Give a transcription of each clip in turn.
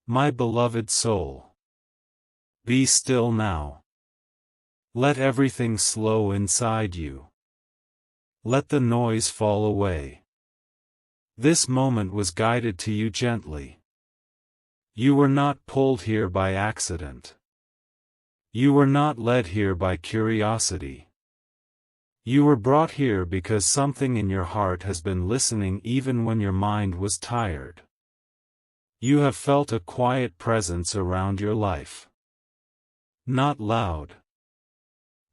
My beloved soul, be still now. Let everything slow inside you. Let the noise fall away. This moment was guided to you gently. You were not pulled here by accident. You were not led here by curiosity. You were brought here because something in your heart has been listening even when your mind was tired. You have felt a quiet presence around your life. Not loud.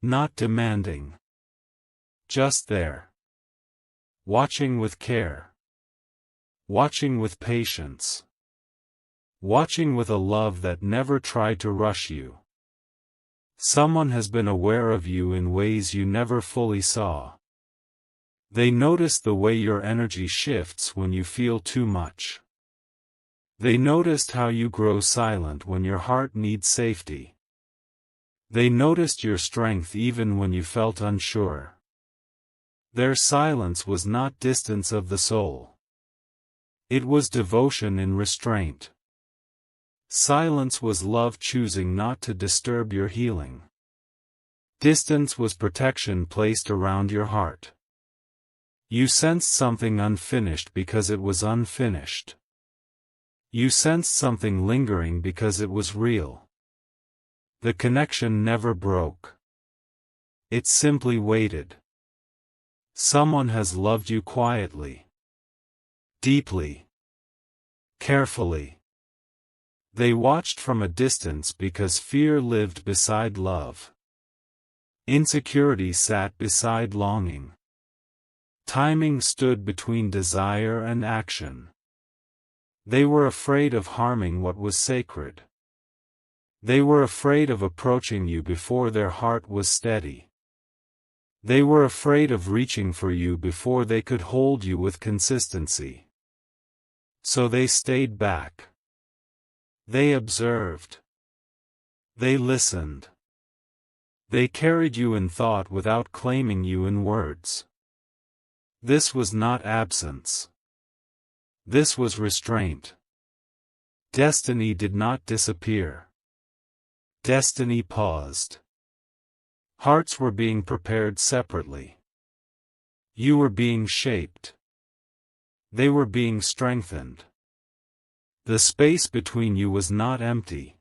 Not demanding. Just there. Watching with care. Watching with patience. Watching with a love that never tried to rush you. Someone has been aware of you in ways you never fully saw. They notice the way your energy shifts when you feel too much. They noticed how you grow silent when your heart needs safety. They noticed your strength even when you felt unsure. Their silence was not distance of the soul. It was devotion in restraint. Silence was love choosing not to disturb your healing. Distance was protection placed around your heart. You sensed something unfinished because it was unfinished. You sensed something lingering because it was real. The connection never broke. It simply waited. Someone has loved you quietly. Deeply. Carefully. They watched from a distance because fear lived beside love. Insecurity sat beside longing. Timing stood between desire and action. They were afraid of harming what was sacred. They were afraid of approaching you before their heart was steady. They were afraid of reaching for you before they could hold you with consistency. So they stayed back. They observed. They listened. They carried you in thought without claiming you in words. This was not absence. This was restraint. Destiny did not disappear. Destiny paused. Hearts were being prepared separately. You were being shaped. They were being strengthened. The space between you was not empty.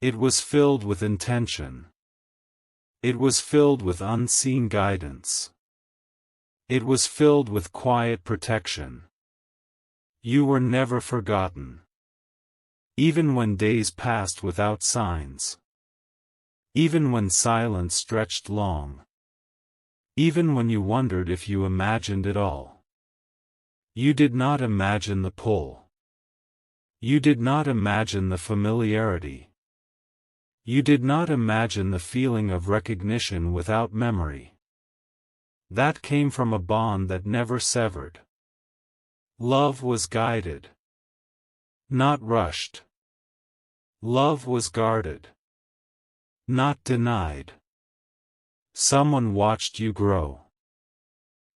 It was filled with intention. It was filled with unseen guidance. It was filled with quiet protection. You were never forgotten. Even when days passed without signs. Even when silence stretched long. Even when you wondered if you imagined it all. You did not imagine the pull. You did not imagine the familiarity. You did not imagine the feeling of recognition without memory. That came from a bond that never severed. Love was guided. Not rushed. Love was guarded. Not denied. Someone watched you grow.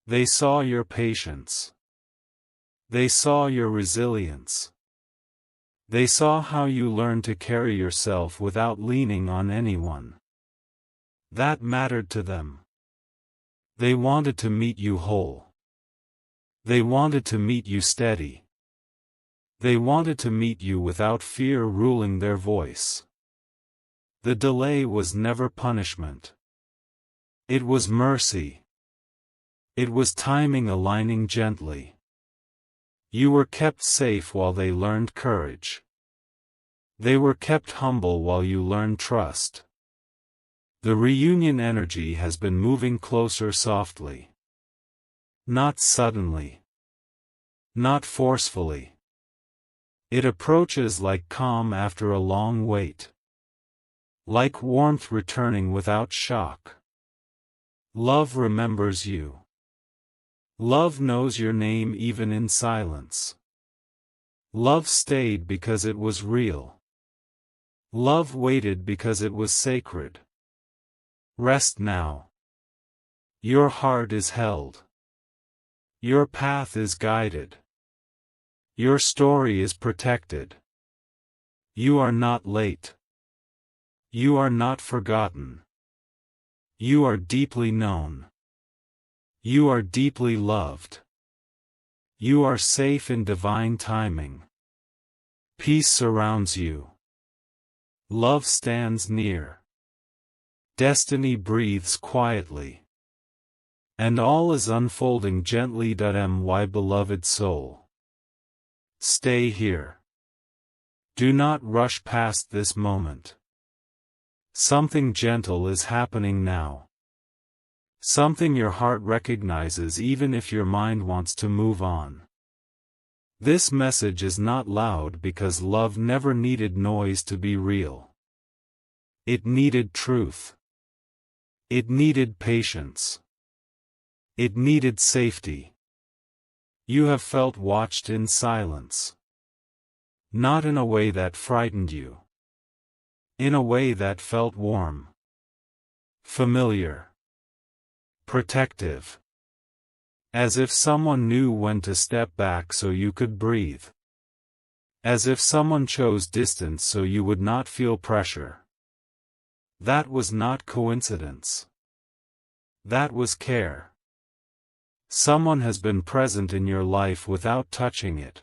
They saw your patience. They saw your resilience. They saw how you learned to carry yourself without leaning on anyone. That mattered to them. They wanted to meet you whole. They wanted to meet you steady. They wanted to meet you without fear ruling their voice. The delay was never punishment. It was mercy. It was timing aligning gently. You were kept safe while they learned courage. They were kept humble while you learned trust. The reunion energy has been moving closer softly. Not suddenly. Not forcefully. It approaches like calm after a long wait. Like warmth returning without shock. Love remembers you. Love knows your name even in silence. Love stayed because it was real. Love waited because it was sacred. Rest now. Your heart is held. Your path is guided. Your story is protected. You are not late. You are not forgotten. You are deeply known. You are deeply loved. You are safe in divine timing. Peace surrounds you. Love stands near. Destiny breathes quietly. And all is unfolding gently. My beloved soul, stay here. Do not rush past this moment. Something gentle is happening now. Something your heart recognizes even if your mind wants to move on. This message is not loud because love never needed noise to be real. It needed truth. It needed patience. It needed safety. You have felt watched in silence. Not in a way that frightened you. In a way that felt warm. Familiar. Protective. As if someone knew when to step back so you could breathe. As if someone chose distance so you would not feel pressure. That was not coincidence. That was care. Someone has been present in your life without touching it.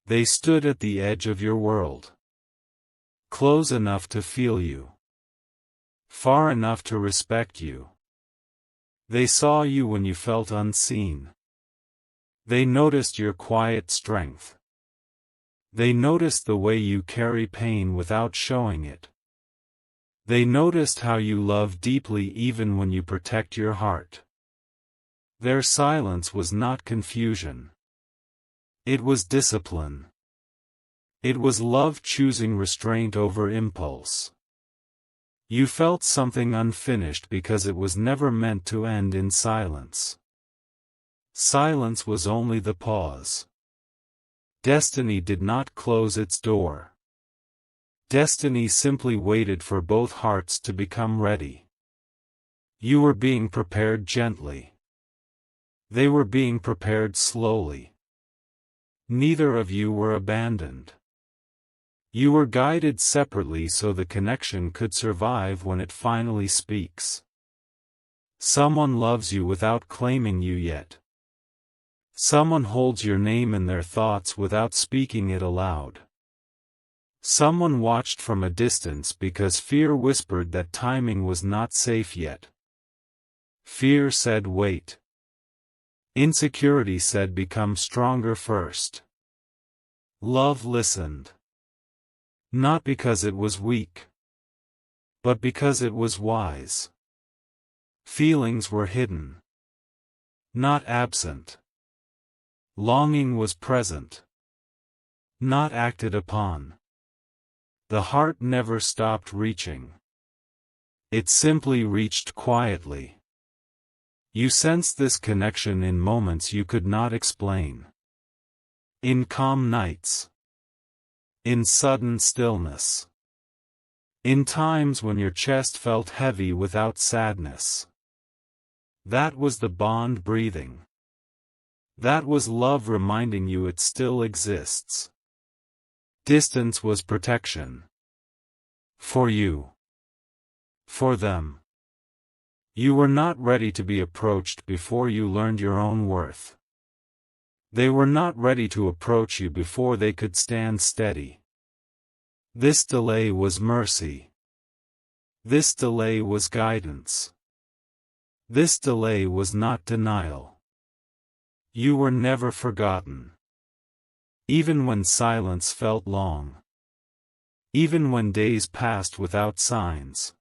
They stood at the edge of your world. Close enough to feel you. Far enough to respect you. They saw you when you felt unseen. They noticed your quiet strength. They noticed the way you carry pain without showing it. They noticed how you love deeply even when you protect your heart. Their silence was not confusion. It was discipline. It was love choosing restraint over impulse. You felt something unfinished because it was never meant to end in silence. Silence was only the pause. Destiny did not close its door. Destiny simply waited for both hearts to become ready. You were being prepared gently. They were being prepared slowly. Neither of you were abandoned. You were guided separately so the connection could survive when it finally speaks. Someone loves you without claiming you yet. Someone holds your name in their thoughts without speaking it aloud. Someone watched from a distance because fear whispered that timing was not safe yet. Fear said wait. Insecurity said become stronger first. Love listened. Not because it was weak, but because it was wise. Feelings were hidden, not absent. Longing was present, not acted upon. The heart never stopped reaching. It simply reached quietly. You sensed this connection in moments you could not explain. In calm nights. In sudden stillness. In times when your chest felt heavy without sadness. That was the bond breathing. That was love reminding you it still exists. Distance was protection. For you. For them. You were not ready to be approached before you learned your own worth. They were not ready to approach you before they could stand steady. This delay was mercy. This delay was guidance. This delay was not denial. You were never forgotten. Even when silence felt long. Even when days passed without signs.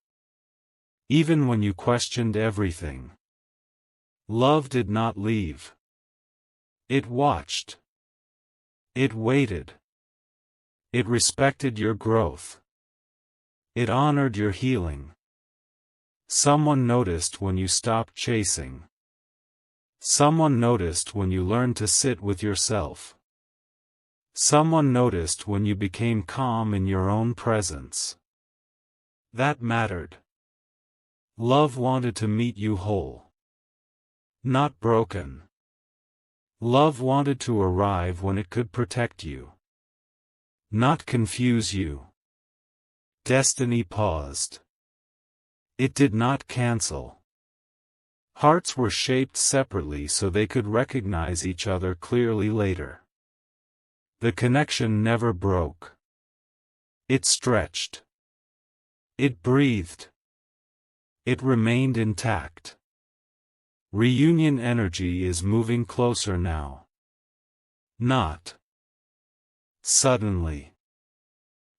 Even when you questioned everything. Love did not leave. It watched. It waited. It respected your growth. It honored your healing. Someone noticed when you stopped chasing. Someone noticed when you learned to sit with yourself. Someone noticed when you became calm in your own presence. That mattered. Love wanted to meet you whole. Not broken. Love wanted to arrive when it could protect you. not confuse you. Destiny paused. It did not cancel. Hearts were shaped separately so they could recognize each other clearly later. The connection never broke. It stretched. It breathed. It remained intact. Reunion energy is moving closer now. Not suddenly.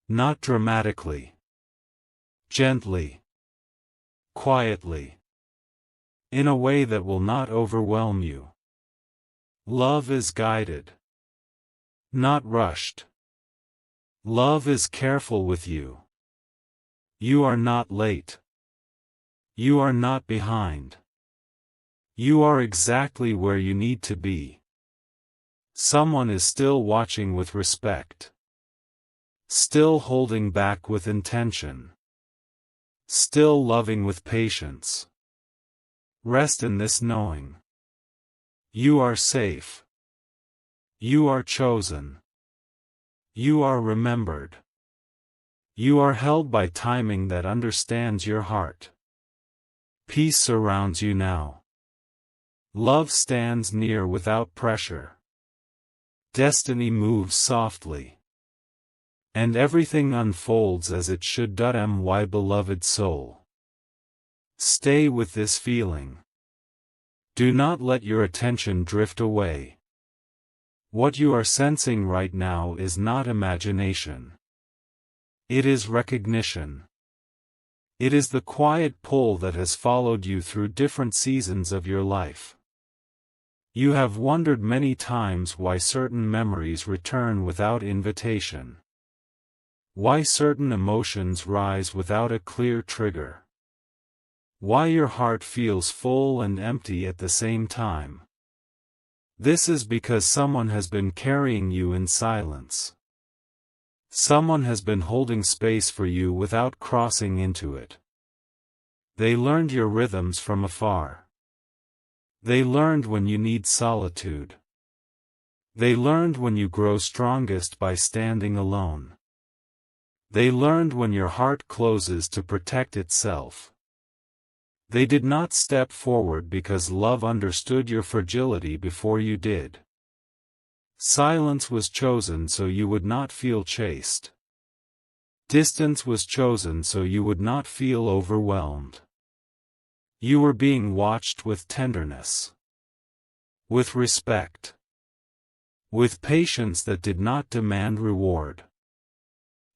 Not dramatically. Gently. Quietly. In a way that will not overwhelm you. Love is guided. Not rushed. Love is careful with you. You are not late. You are not behind. You are exactly where you need to be. Someone is still watching with respect. Still holding back with intention. Still loving with patience. Rest in this knowing. You are safe. You are chosen. You are remembered. You are held by timing that understands your heart. Peace surrounds you now. Love stands near without pressure. Destiny moves softly. And everything unfolds as it should. My beloved soul. Stay with this feeling. Do not let your attention drift away. What you are sensing right now is not imagination. It is recognition. It is the quiet pull that has followed you through different seasons of your life. You have wondered many times why certain memories return without invitation. Why certain emotions rise without a clear trigger. Why your heart feels full and empty at the same time. This is because someone has been carrying you in silence. Someone has been holding space for you without crossing into it. They learned your rhythms from afar. They learned when you need solitude. They learned when you grow strongest by standing alone. They learned when your heart closes to protect itself. They did not step forward because love understood your fragility before you did. Silence was chosen so you would not feel chased. Distance was chosen so you would not feel overwhelmed. You were being watched with tenderness. With respect. With patience that did not demand reward.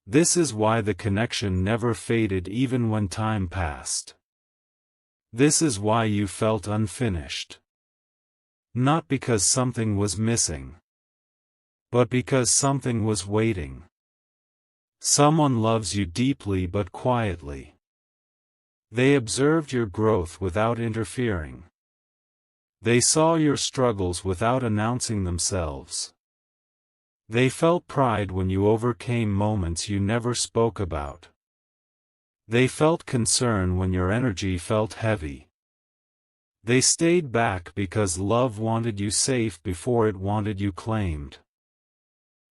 This is why the connection never faded even when time passed. This is why you felt unfinished. Not because something was missing. But because something was waiting. Someone loves you deeply but quietly. They observed your growth without interfering. They saw your struggles without announcing themselves. They felt pride when you overcame moments you never spoke about. They felt concern when your energy felt heavy. They stayed back because love wanted you safe before it wanted you claimed.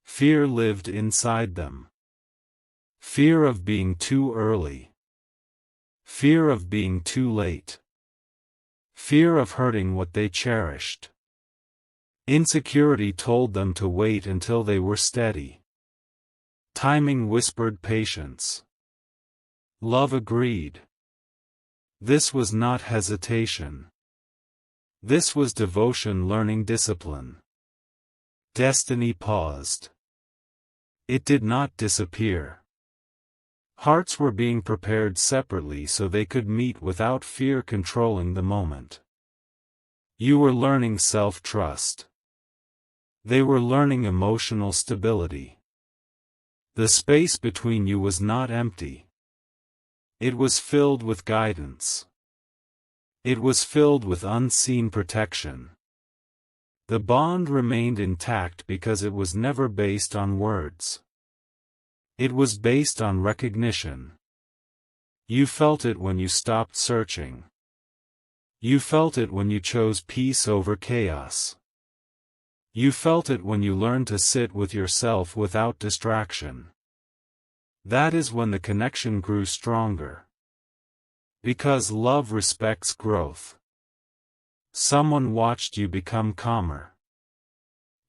Fear lived inside them. Fear of being too early. Fear of being too late. Fear of hurting what they cherished. Insecurity told them to wait until they were steady. Timing whispered patience. Love agreed. This was not hesitation. This was devotion learning discipline. Destiny paused. It did not disappear. Hearts were being prepared separately so they could meet without fear controlling the moment. You were learning self-trust. They were learning emotional stability. The space between you was not empty. It was filled with guidance. It was filled with unseen protection. The bond remained intact because it was never based on words. It was based on recognition. You felt it when you stopped searching. You felt it when you chose peace over chaos. You felt it when you learned to sit with yourself without distraction. That is when the connection grew stronger. Because love respects growth. Someone watched you become calmer.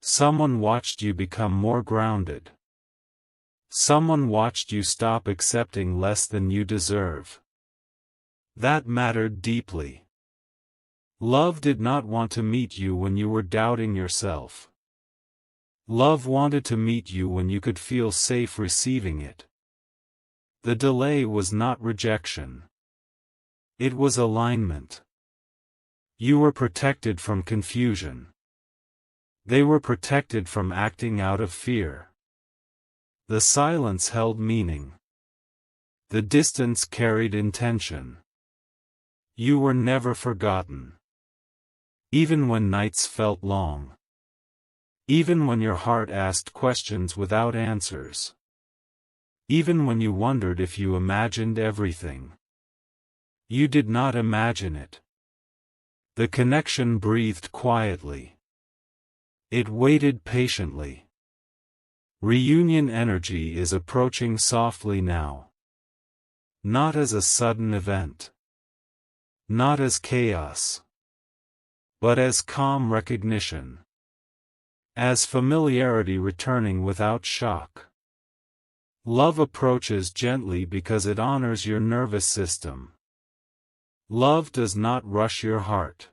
Someone watched you become more grounded. Someone watched you stop accepting less than you deserve. That mattered deeply. Love did not want to meet you when you were doubting yourself. Love wanted to meet you when you could feel safe receiving it. The delay was not rejection. It was alignment. You were protected from confusion. They were protected from acting out of fear. The silence held meaning. The distance carried intention. You were never forgotten. Even when nights felt long. Even when your heart asked questions without answers. Even when you wondered if you imagined everything. You did not imagine it. The connection breathed quietly. It waited patiently. Reunion energy is approaching softly now. Not as a sudden event. Not as chaos. But as calm recognition. As familiarity returning without shock. Love approaches gently because it honors your nervous system. Love does not rush your heart.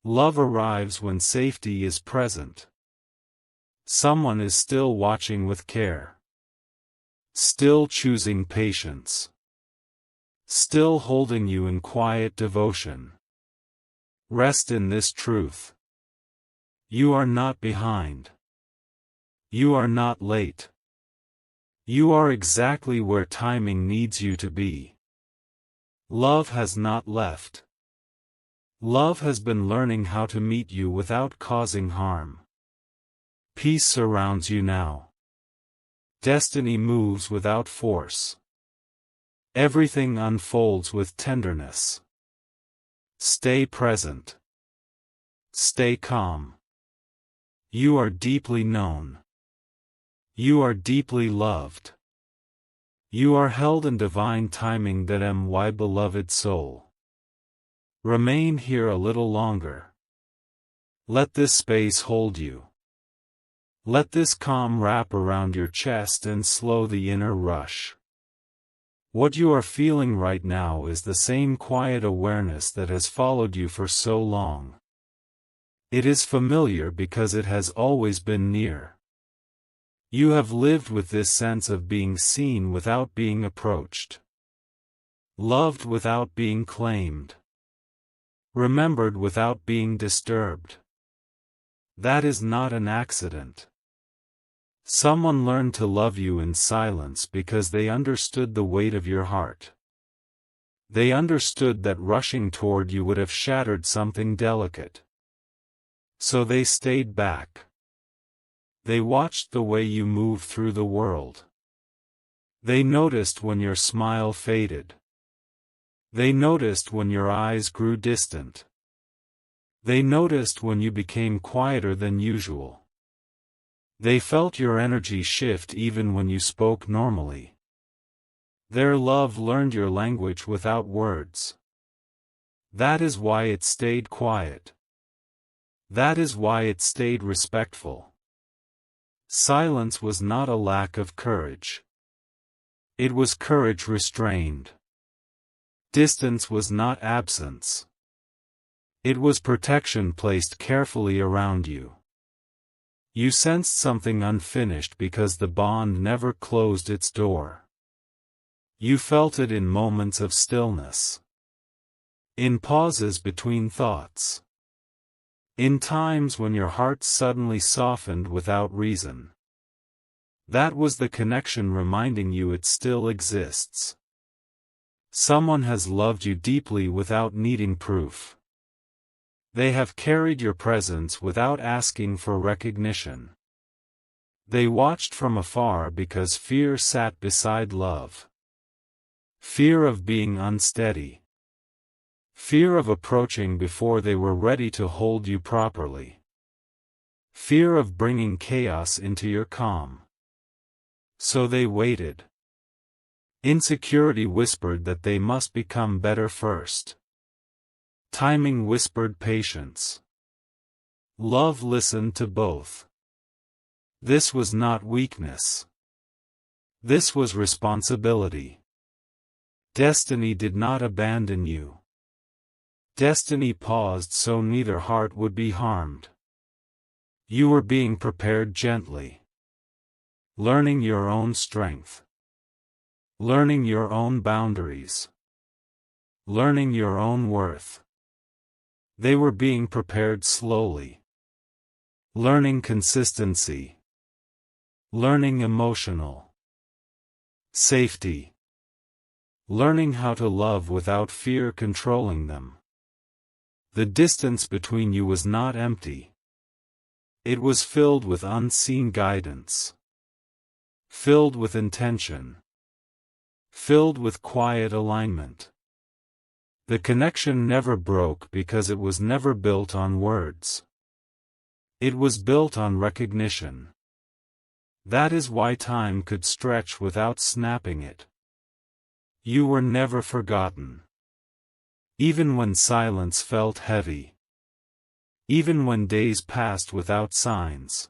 Love arrives when safety is present. Someone is still watching with care. Still choosing patience. Still holding you in quiet devotion. Rest in this truth. You are not behind. You are not late. You are exactly where timing needs you to be. Love has not left. Love has been learning how to meet you without causing harm. Peace surrounds you now. Destiny moves without force. Everything unfolds with tenderness. Stay present. Stay calm. You are deeply known. You are deeply loved. You are held in divine timing. My beloved soul. Remain here a little longer. Let this space hold you. Let this calm wrap around your chest and slow the inner rush. What you are feeling right now is the same quiet awareness that has followed you for so long. It is familiar because it has always been near. You have lived with this sense of being seen without being approached. Loved without being claimed. Remembered without being disturbed. That is not an accident. Someone learned to love you in silence because they understood the weight of your heart. They understood that rushing toward you would have shattered something delicate. So they stayed back. They watched the way you moved through the world. They noticed when your smile faded. They noticed when your eyes grew distant. They noticed when you became quieter than usual. They felt your energy shift even when you spoke normally. Their love learned your language without words. That is why it stayed quiet. That is why it stayed respectful. Silence was not a lack of courage. It was courage restrained. Distance was not absence. It was protection placed carefully around you. You sensed something unfinished because the bond never closed its door. You felt it in moments of stillness. In pauses between thoughts. In times when your heart suddenly softened without reason. That was the connection reminding you it still exists. Someone has loved you deeply without needing proof. They have carried your presence without asking for recognition. They watched from afar because fear sat beside love. Fear of being unsteady. Fear of approaching before they were ready to hold you properly. Fear of bringing chaos into your calm. So they waited. Insecurity whispered that they must become better first. Timing whispered patience. Love listened to both. This was not weakness. This was responsibility. Destiny did not abandon you. Destiny paused so neither heart would be harmed. You were being prepared gently. Learning your own strength. Learning your own boundaries. Learning your own worth. They were being prepared slowly. Learning consistency. Learning emotional safety. Learning how to love without fear controlling them. The distance between you was not empty. It was filled with unseen guidance. Filled with intention. Filled with quiet alignment. The connection never broke because it was never built on words. It was built on recognition. That is why time could stretch without snapping it. You were never forgotten. Even when silence felt heavy. Even when days passed without signs.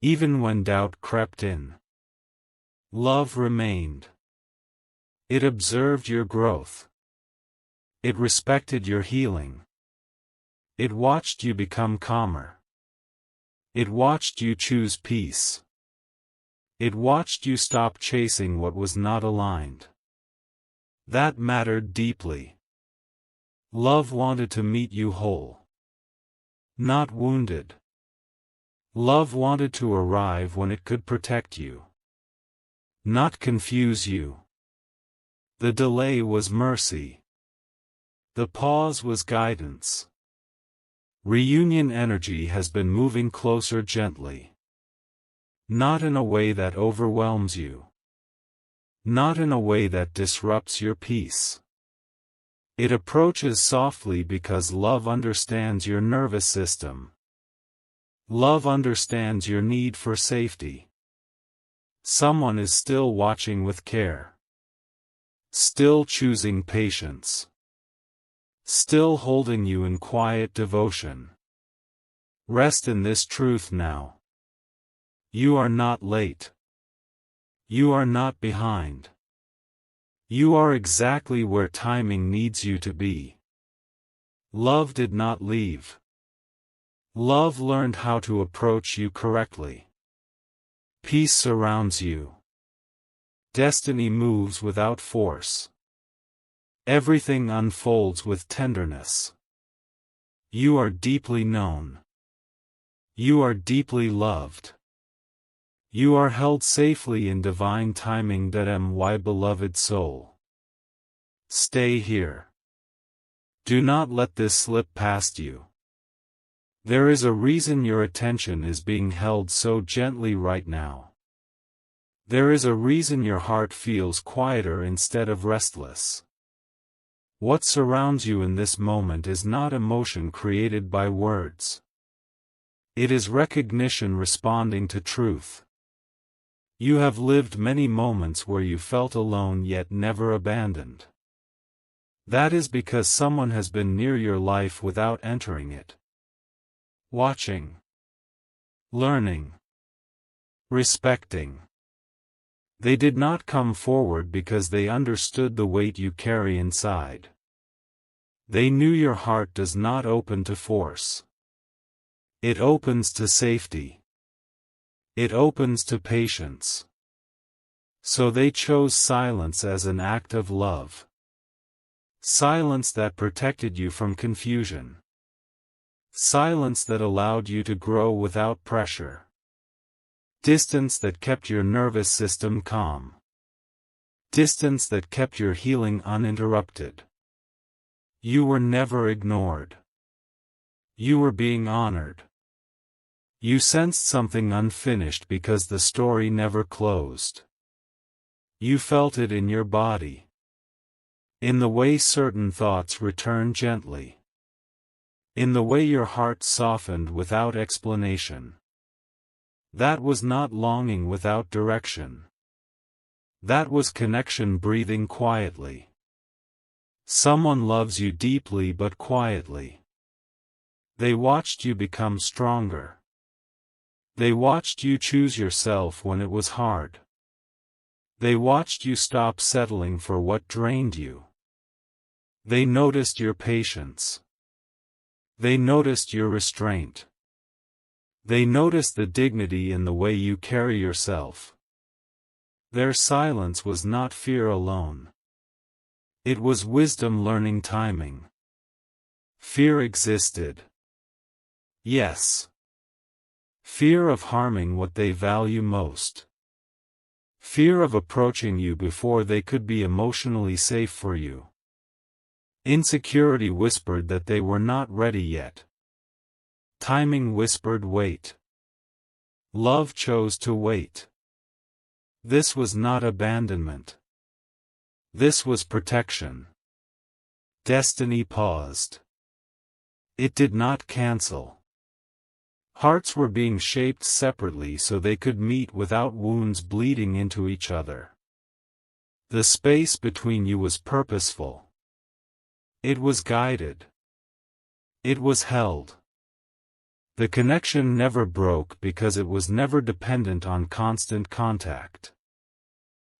Even when doubt crept in. Love remained. It observed your growth. It respected your healing. It watched you become calmer. It watched you choose peace. It watched you stop chasing what was not aligned. That mattered deeply. Love wanted to meet you whole. Not wounded. Love wanted to arrive when it could protect you. Not confuse you. The delay was mercy. The pause was guidance. Reunion energy has been moving closer gently. Not in a way that overwhelms you. Not in a way that disrupts your peace. It approaches softly because love understands your nervous system. Love understands your need for safety. Someone is still watching with care. Still choosing patience. Still holding you in quiet devotion. Rest in this truth now. You are not late. You are not behind. You are exactly where timing needs you to be. Love did not leave. Love learned how to approach you correctly. Peace surrounds you. Destiny moves without force. Everything unfolds with tenderness. You are deeply known. You are deeply loved. You are held safely in divine timing. My beloved soul. Stay here. Do not let this slip past you. There is a reason your attention is being held so gently right now. There is a reason your heart feels quieter instead of restless. What surrounds you in this moment is not emotion created by words. It is recognition responding to truth. You have lived many moments where you felt alone yet never abandoned. That is because someone has been near your life without entering it. Watching. Learning. Respecting. They did not come forward because they understood the weight you carry inside. They knew your heart does not open to force. It opens to safety. It opens to patience. So they chose silence as an act of love. Silence that protected you from confusion. Silence that allowed you to grow without pressure. Distance that kept your nervous system calm. Distance that kept your healing uninterrupted. You were never ignored. You were being honored. You sensed something unfinished because the story never closed. You felt it in your body. In the way certain thoughts return gently. In the way your heart softened without explanation. That was not longing without direction. That was connection breathing quietly. Someone loves you deeply but quietly. They watched you become stronger. They watched you choose yourself when it was hard. They watched you stop settling for what drained you. They noticed your patience. They noticed your restraint. They noticed the dignity in the way you carry yourself. Their silence was not fear alone. It was wisdom learning timing. Fear existed. Yes. Fear of harming what they value most. Fear of approaching you before they could be emotionally safe for you. Insecurity whispered that they were not ready yet. Timing whispered wait. Love chose to wait. This was not abandonment. This was protection. Destiny paused. It did not cancel. Hearts were being shaped separately so they could meet without wounds bleeding into each other. The space between you was purposeful. It was guided. It was held. The connection never broke because it was never dependent on constant contact.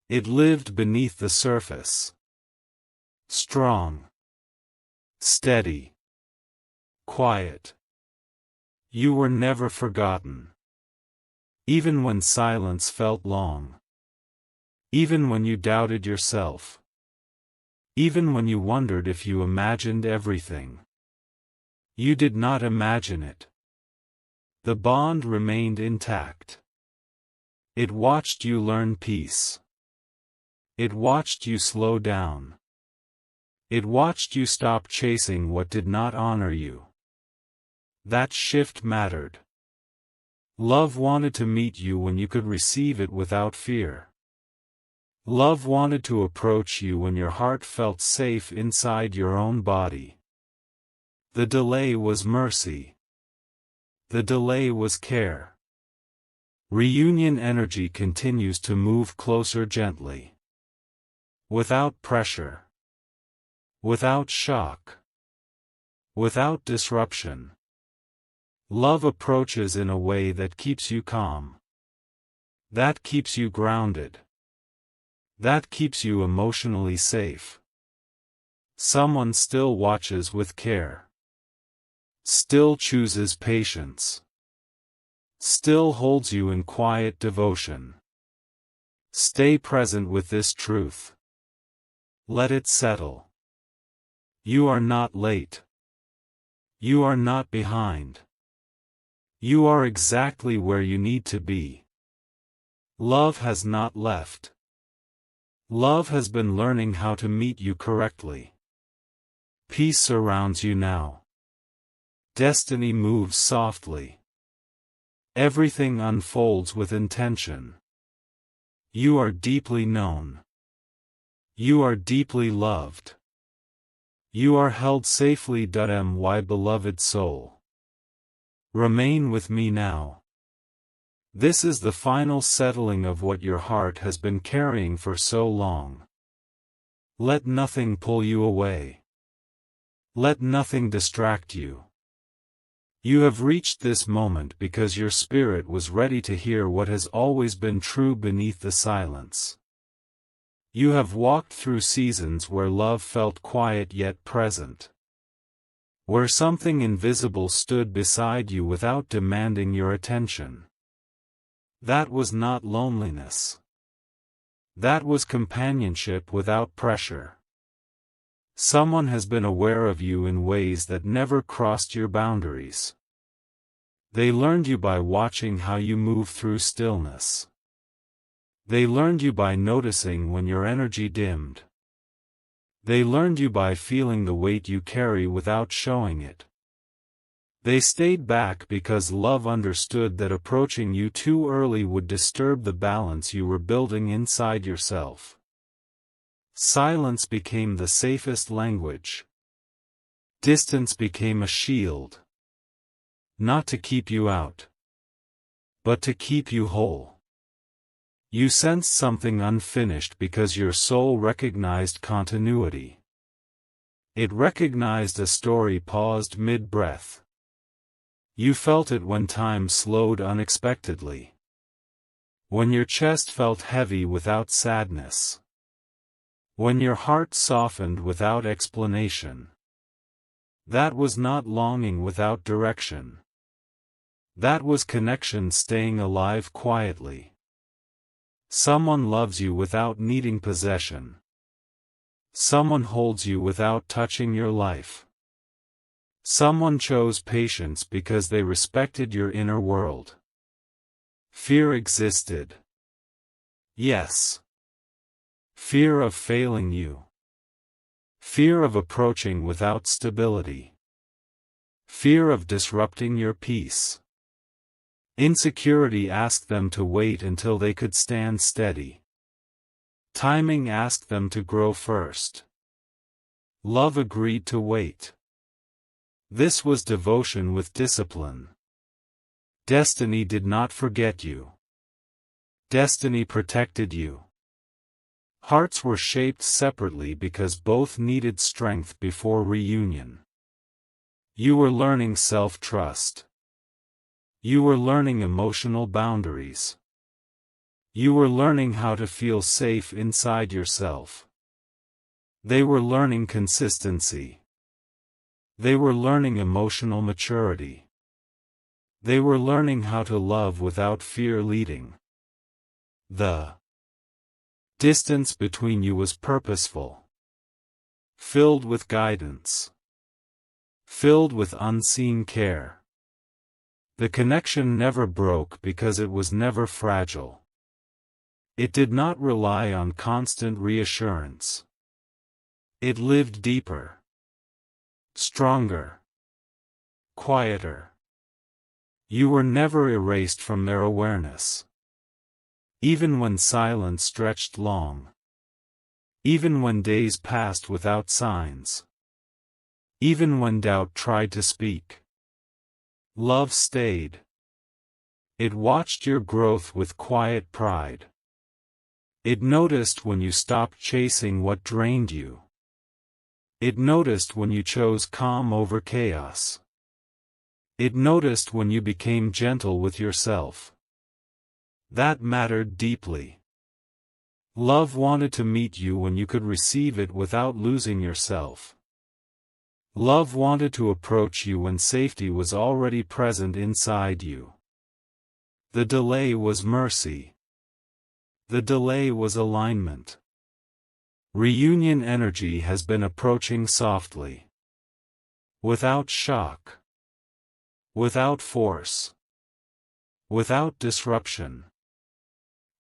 It lived beneath the surface. Strong. Steady. Quiet. You were never forgotten. Even when silence felt long. Even when you doubted yourself. Even when you wondered if you imagined everything. You did not imagine it. The bond remained intact. It watched you learn peace. It watched you slow down. It watched you stop chasing what did not honor you. That shift mattered. Love wanted to meet you when you could receive it without fear. Love wanted to approach you when your heart felt safe inside your own body. The delay was mercy. The delay was care. Reunion energy continues to move closer gently. Without pressure. Without shock. Without disruption. Love approaches in a way that keeps you calm. That keeps you grounded. That keeps you emotionally safe. Someone still watches with care. Still chooses patience. Still holds you in quiet devotion. Stay present with this truth. Let it settle. You are not late. You are not behind. You are exactly where you need to be. Love has not left. Love has been learning how to meet you correctly. Peace surrounds you now. Destiny moves softly. Everything unfolds with intention. You are deeply known. You are deeply loved. You are held safely. My beloved soul. Remain with me now. This is the final settling of what your heart has been carrying for so long. Let nothing pull you away. Let nothing distract you. You have reached this moment because your spirit was ready to hear what has always been true beneath the silence. You have walked through seasons where love felt quiet yet present. Where something invisible stood beside you without demanding your attention. That was not loneliness. That was companionship without pressure. Someone has been aware of you in ways that never crossed your boundaries. They learned you by watching how you move through stillness. They learned you by noticing when your energy dimmed. They learned you by feeling the weight you carry without showing it. They stayed back because love understood that approaching you too early would disturb the balance you were building inside yourself. Silence became the safest language. Distance became a shield. Not to keep you out, but to keep you whole. You sensed something unfinished because your soul recognized continuity. It recognized a story paused mid-breath. You felt it when time slowed unexpectedly. When your chest felt heavy without sadness. When your heart softened without explanation. That was not longing without direction. That was connection staying alive quietly. Someone loves you without needing possession. Someone holds you without touching your life. Someone chose patience because they respected your inner world. Fear existed. Yes. Fear of failing you. Fear of approaching without stability. Fear of disrupting your peace. Insecurity asked them to wait until they could stand steady. Timing asked them to grow first. Love agreed to wait. This was devotion with discipline. Destiny did not forget you. Destiny protected you. Hearts were shaped separately because both needed strength before reunion. You were learning self-trust. You were learning emotional boundaries. You were learning how to feel safe inside yourself. They were learning consistency. They were learning emotional maturity. They were learning how to love without fear leading. The distance between you was purposeful. Filled with guidance. Filled with unseen care. The connection never broke because it was never fragile. It did not rely on constant reassurance. It lived deeper. Stronger. Quieter. You were never erased from their awareness. Even when silence stretched long. Even when days passed without signs. Even when doubt tried to speak. Love stayed. It watched your growth with quiet pride. It noticed when you stopped chasing what drained you. It noticed when you chose calm over chaos. It noticed when you became gentle with yourself. That mattered deeply. Love wanted to meet you when you could receive it without losing yourself. Love wanted to approach you when safety was already present inside you. The delay was mercy. The delay was alignment. Reunion energy has been approaching softly. Without shock. Without force. Without disruption.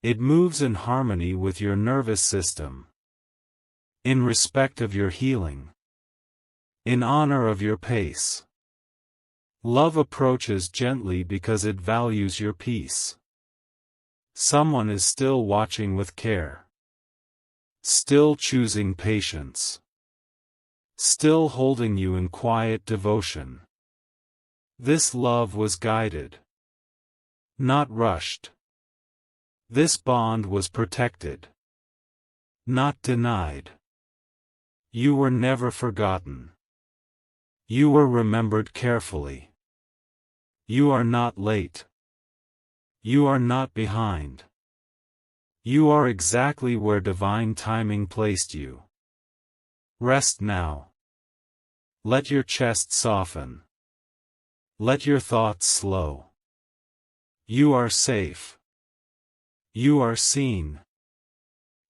It moves in harmony with your nervous system. In respect of your healing. In honor of your pace. Love approaches gently because it values your peace. Someone is still watching with care. Still choosing patience. Still holding you in quiet devotion. This love was guided. Not rushed. This bond was protected. Not denied. You were never forgotten. You were remembered carefully. You are not late. You are not behind. You are exactly where divine timing placed you. Rest now. Let your chest soften. Let your thoughts slow. You are safe. You are seen.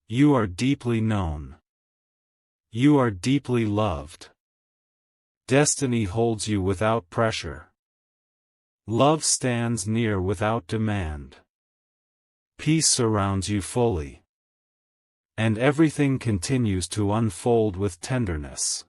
You are deeply known. You are deeply loved. Destiny holds you without pressure. Love stands near without demand. Peace surrounds you fully. And everything continues to unfold with tenderness.